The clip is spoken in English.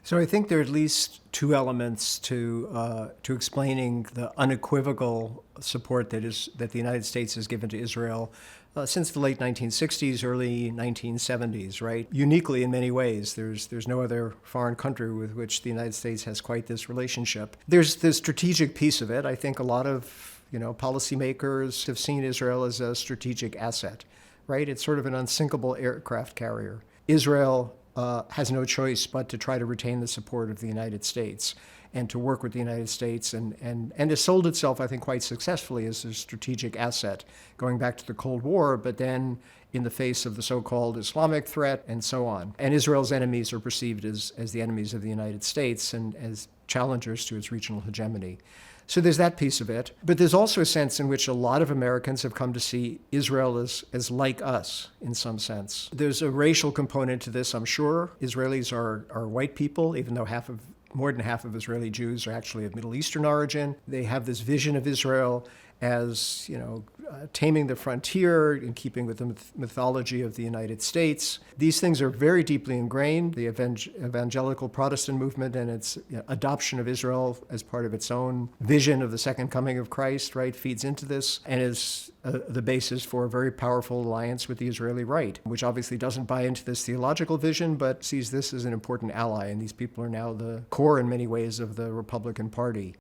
So I think there are at least two elements to explaining the unequivocal support that the United States has given to Israel since the late 1960s, early 1970s. Right, uniquely in many ways. There's no other foreign country with which the United States has quite this relationship. There's the strategic piece of it. I think a lot of policymakers have seen Israel as a strategic asset. Right, it's sort of an unsinkable aircraft carrier. Israel has no choice but to try to retain the support of the United States and to work with the United States and has sold itself, I think, quite successfully as a strategic asset, going back to the Cold War, but then in the face of the so-called Islamic threat and so on. And Israel's enemies are perceived as the enemies of the United States and as challengers to its regional hegemony. So there's that piece of it. But there's also a sense in which a lot of Americans have come to see Israel as like us in some sense. There's a racial component to this, I'm sure. Israelis are white people, even though more than half of Israeli Jews are actually of Middle Eastern origin. They have this vision of Israel as, taming the frontier in keeping with the mythology of the United States. These things are very deeply ingrained. The evangelical Protestant movement and its adoption of Israel as part of its own vision of the second coming of Christ, right, feeds into this and is the basis for a very powerful alliance with the Israeli right, which obviously doesn't buy into this theological vision, but sees this as an important ally. And these people are now the core in many ways of the Republican Party.